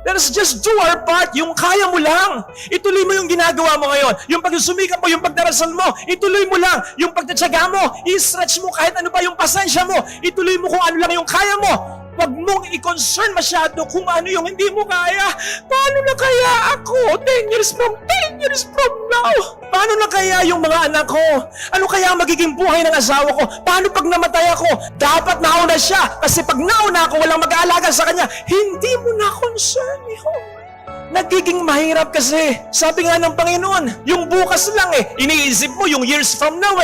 Let us just do our part. Yung kaya mo lang. Ituloy mo yung ginagawa mo ngayon. Yung pagsumikap mo, yung pagdarasal mo, ituloy mo lang. Yung pagtatsaga mo, i-stretch mo kahit ano pa yung pasensya mo. Ituloy mo kung ano lang yung kaya mo. Huwag mong i-concern masyado kung ano yung hindi mo kaya. Paano na kaya ako 10 years from now? Paano na kaya yung mga anak ko? Ano kaya magiging buhay ng asawa ko? Paano pag namatay ako? Dapat nauna siya. Kasi pag nauna ako, walang mag-aalaga sa kanya. Hindi mo na concern yun. Nagiging mahirap kasi. Sabi nga ng Panginoon, yung bukas lang iniisip mo yung years from now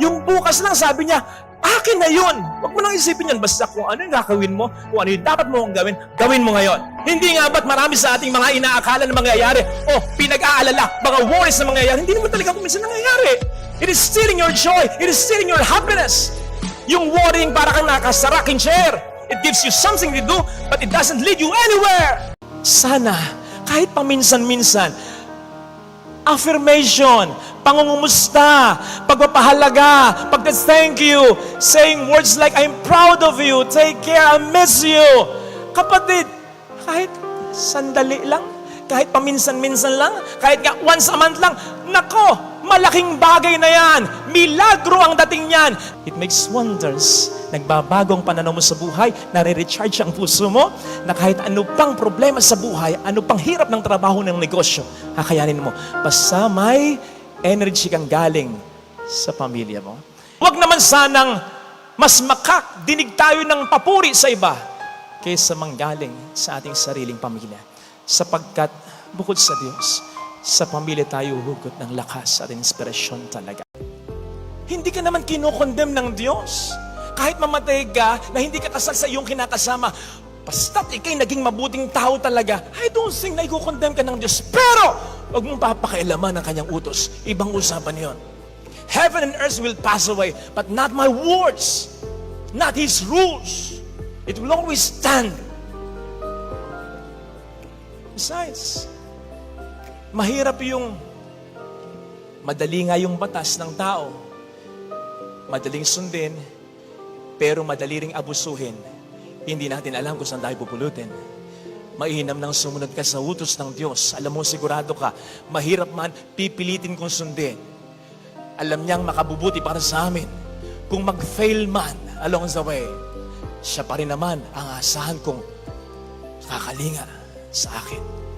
Yung bukas lang, sabi niya, akin na yun. Huwag mo nang isipin yun. Basta kung ano yung gagawin mo, kung ano yung dapat mo gawin, gawin mo ngayon. Hindi nga ba't marami sa ating mga inaakala na mangyayari o pinag-aalala, mga worries na mangyayari, hindi naman talaga kuminsan nangyayari. It is stealing your joy. It is stealing your happiness. Yung worrying para kang nakasaraking chair. It gives you something to do, but it doesn't lead you anywhere. Sana, kahit paminsan-minsan, affirmation, pangungumusta, pagpapahalaga, pagka-thank you, saying words like, I'm proud of you, take care, I miss you. Kapatid, kahit sandali lang, kahit paminsan-minsan lang, kahit nga once a month lang, nako, malaking bagay na yan. Milagro ang dating yan. It makes wonders. Nagbabago ang pananaw mo sa buhay, nare-recharge ang puso mo, na kahit ano pang problema sa buhay, ano pang hirap ng trabaho ng negosyo, kakayanin mo. Basta may energy kang galing sa pamilya mo. Huwag naman sanang mas makakdinig tayo ng papuri sa iba kaysa manggaling sa ating sariling pamilya. Sapagkat bukod sa Diyos, sa pamilya tayo hugot ng lakas at inspirasyon talaga. Hindi ka naman kinokondem ng Diyos. Kahit mamatay ka na hindi ka kasal sa iyong kinakasama, basta't ikay naging mabuting tao talaga, I don't think na ikukondem ka ng Diyos. Pero, huwag mong papakailaman ang kanyang utos. Ibang usapan yon. Heaven and earth will pass away, but not my words, not His rules. It will always stand. Besides, mahirap yung madali nga yung batas ng tao. Madaling sundin, pero madali ring abusuhin. Hindi natin alam kung saan tayo pupulutin. Mainam nang sumunod ka sa utos ng Diyos. Alam mo, sigurado ka, mahirap man, pipilitin kong sundin. Alam niyang makabubuti para sa amin. Kung mag-fail man along the way, siya pa rin naman ang asahan kong kakalinga sa akin.